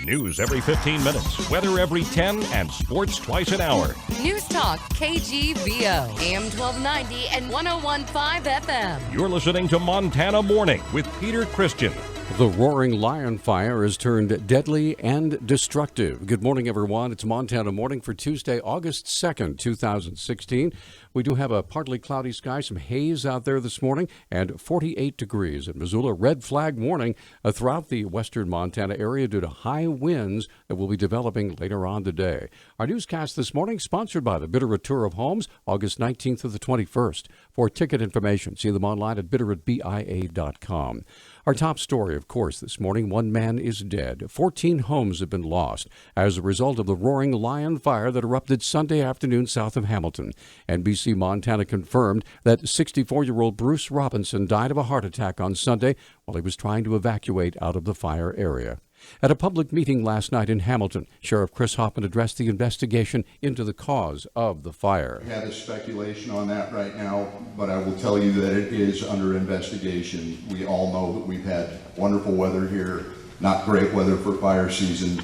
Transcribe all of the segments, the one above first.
News every 15 minutes, weather every 10, and sports twice an hour. Newstalk, KGVO, AM 1290 and 101.5 FM. You're listening to Montana Morning with Peter Christian. The roaring lion fire has turned deadly and destructive. Good morning, everyone. It's Montana Morning for Tuesday, August 2nd, 2016. We do have a partly cloudy sky, some haze out there this morning, and 48 degrees in Missoula. Red flag warning throughout the western Montana area due to high winds that will be developing later on today. Our newscast this morning sponsored by the Bitterroot Tour of Homes, August 19th to the 21st. For ticket information, see them online at bitterrootbia.com. Our top story, of course, this morning, one man is dead. 14 homes have been lost as a result of the roaring lion fire that erupted Sunday afternoon south of Hamilton. NBC Montana confirmed that 64-year-old Bruce Robinson died of a heart attack on Sunday while he was trying to evacuate out of the fire area. At a public meeting last night in Hamilton, Sheriff Chris Hoffman addressed the investigation into the cause of the fire. We have a speculation on that right now, but I will tell you that it is under investigation. We all know that we've had wonderful weather here, not great weather for fire season,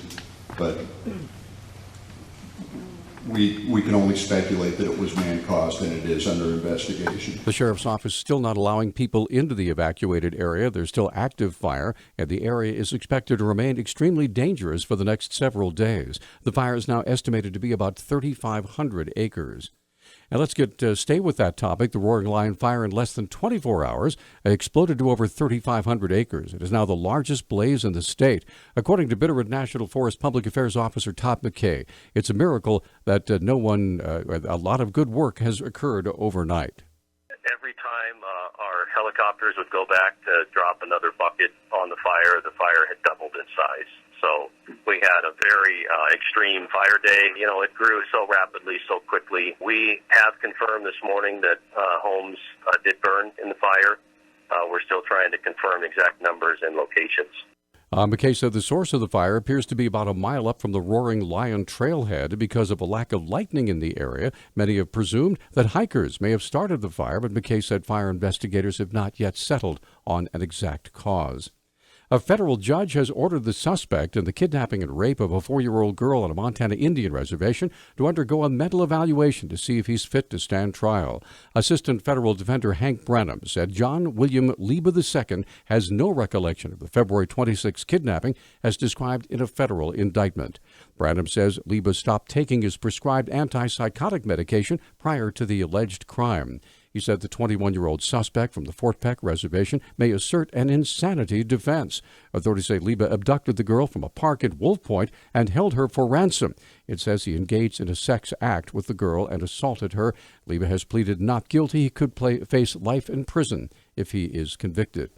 but we can only speculate that it was man-caused, and it is under investigation. The sheriff's office still not allowing people into the evacuated area. There's still active fire, and the area is expected to remain extremely dangerous for the next several days. The fire is now estimated to be about 3,500 acres. Now let's stay with that topic. The roaring lion fire in less than 24 hours exploded to over 3,500 acres. It is now the largest blaze in the state. According to Bitterroot National Forest Public Affairs Officer Todd McKay, it's a miracle that a lot of good work has occurred overnight. Every time our helicopters would go back to drop another bucket on the fire had doubled in size. So we had a very extreme fire day. You know, it grew so rapidly, so quickly. We have confirmed this morning that homes did burn in the fire. We're still trying to confirm exact numbers and locations. McKay said the source of the fire appears to be about a mile up from the Roaring Lion trailhead because of a lack of lightning in the area. Many have presumed that hikers may have started the fire, but McKay said fire investigators have not yet settled on an exact cause. A federal judge has ordered the suspect in the kidnapping and rape of a 4-year-old girl on a Montana Indian reservation to undergo a mental evaluation to see if he's fit to stand trial. Assistant federal defender Hank Branham said John William Liba II has no recollection of the February 26 kidnapping as described in a federal indictment. Branham says Liba stopped taking his prescribed antipsychotic medication prior to the alleged crime. He said the 21-year-old suspect from the Fort Peck reservation may assert an insanity defense. Authorities say Liba abducted the girl from a park at Wolf Point and held her for ransom. It says he engaged in a sex act with the girl and assaulted her. Liba has pleaded not guilty. He could face life in prison if he is convicted.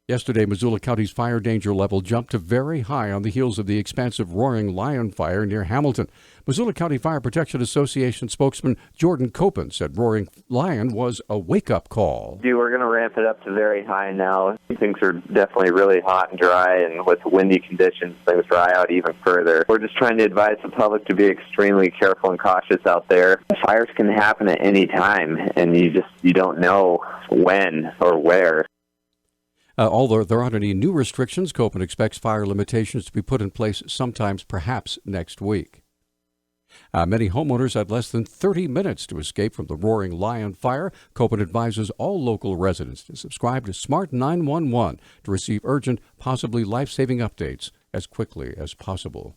Yesterday, Missoula County's fire danger level jumped to very high on the heels of the expansive roaring lion fire near Hamilton. Missoula County Fire Protection Association spokesman Jordan Copen said roaring lion was a wake-up call. We're going to ramp it up to very high now. Things are definitely really hot and dry, and with windy conditions, things dry out even further. We're just trying to advise the public to be extremely careful and cautious out there. Fires can happen at any time, and you don't know when or where. Although there aren't any new restrictions, Copen expects fire limitations to be put in place sometimes, perhaps next week. Many homeowners had less than 30 minutes to escape from the roaring lion fire. Copen advises all local residents to subscribe to Smart 911 to receive urgent, possibly life-saving updates as quickly as possible.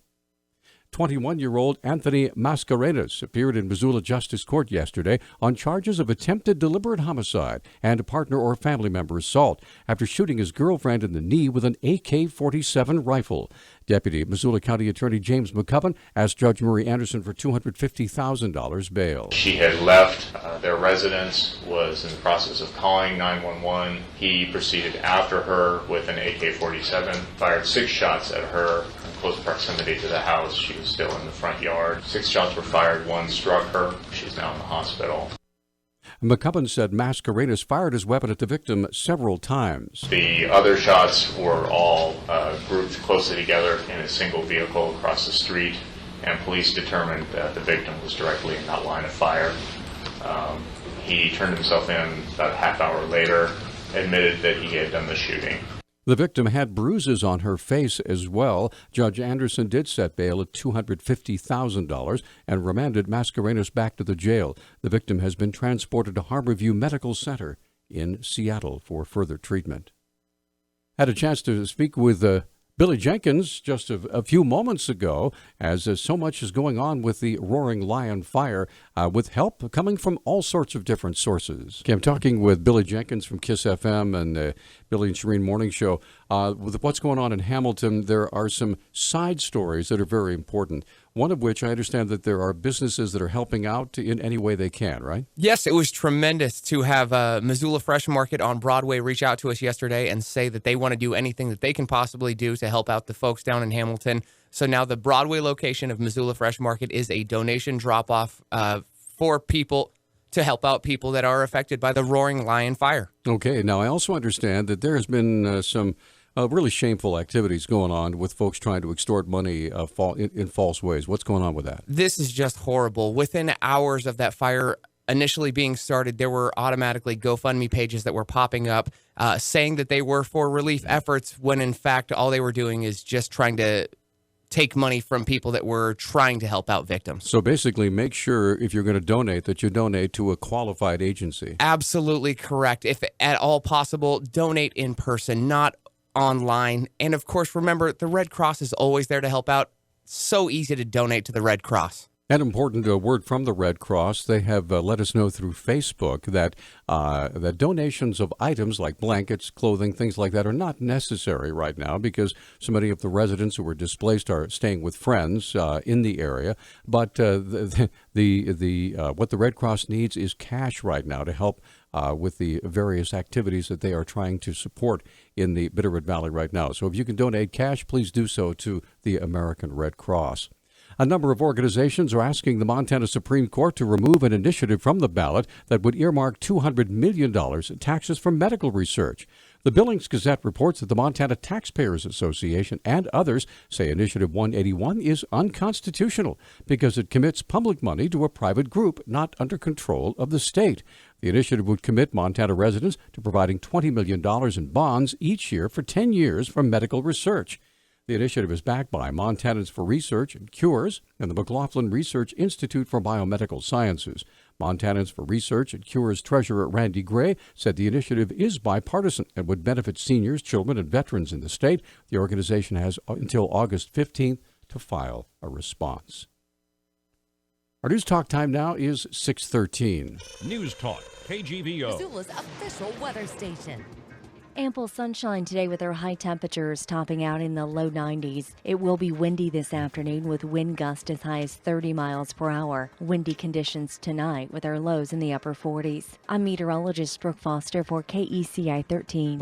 21-year-old Anthony Mascarenas appeared in Missoula Justice Court yesterday on charges of attempted deliberate homicide and partner or family member assault after shooting his girlfriend in the knee with an AK-47 rifle. Deputy Missoula County Attorney James McCubbin asked Judge Murray Anderson for $250,000 bail. She had left their residence, was in the process of calling 911. He proceeded after her with an AK-47, fired 6 shots at her in close proximity to the house. She was still in the front yard. 6 shots were fired. 1 struck her. She's now in the hospital. McCubbin said Mascarenas fired his weapon at the victim several times. The other shots were all grouped closely together in a single vehicle across the street, and police determined that the victim was directly in that line of fire. He turned himself in about a half hour later, admitted that he had done the shooting. The victim had bruises on her face as well. Judge Anderson did set bail at $250,000 and remanded Mascarenas back to the jail. The victim has been transported to Harborview Medical Center in Seattle for further treatment. Had a chance to speak with Billy Jenkins just a few moments ago, as so much is going on with the Roaring Lion fire, with help coming from all sorts of different sources. Okay, I'm talking with Billy Jenkins from KISS FM and Billy and Shireen Morning Show. With what's going on in Hamilton, there are some side stories that are very important. One of which I understand that there are businesses that are helping out in any way they can, right? Yes, it was tremendous to have Missoula Fresh Market on Broadway reach out to us yesterday and say that they want to do anything that they can possibly do to help out the folks down in Hamilton. So now the Broadway location of Missoula Fresh Market is a donation drop-off for people to help out people that are affected by the Roaring Lion fire. Okay, now I also understand that there has been some really shameful activities going on with folks trying to extort money in false ways. What's going on with that? This is just horrible. Within hours of that fire initially being started, there were automatically GoFundMe pages that were popping up saying that they were for relief efforts, when in fact all they were doing is just trying to take money from people that were trying to help out victims. So basically, make sure if you're going to donate that you donate to a qualified agency. Absolutely correct. If at all possible, donate in person, not online. And of course, remember, the Red Cross is always there to help out. So easy to donate to the Red Cross. An important word from the Red Cross. They have let us know through Facebook that that donations of items like blankets, clothing, things like that are not necessary right now because so many of the residents who were displaced are staying with friends in the area. But what the Red Cross needs is cash right now to help with the various activities that they are trying to support in the Bitterroot Valley right now. So if you can donate cash, please do so to the American Red Cross. A number of organizations are asking the Montana Supreme Court to remove an initiative from the ballot that would earmark $200 million in taxes for medical research. The Billings Gazette reports that the Montana Taxpayers Association and others say Initiative 181 is unconstitutional because it commits public money to a private group not under control of the state. The initiative would commit Montana residents to providing $20 million in bonds each year for 10 years for medical research. The initiative is backed by Montanans for Research and Cures and the McLaughlin Research Institute for Biomedical Sciences. Montanans for Research and Cures Treasurer Randy Gray said the initiative is bipartisan and would benefit seniors, children, and veterans in the state. The organization has until August 15th to file a response. Our news talk time now is 6:13. News Talk, KGVO. Missoula's official weather station. Ample sunshine today with our high temperatures topping out in the low 90s. It will be windy this afternoon with wind gusts as high as 30 miles per hour. Windy conditions tonight with our lows in the upper 40s. I'm meteorologist Brooke Foster for KECI 13.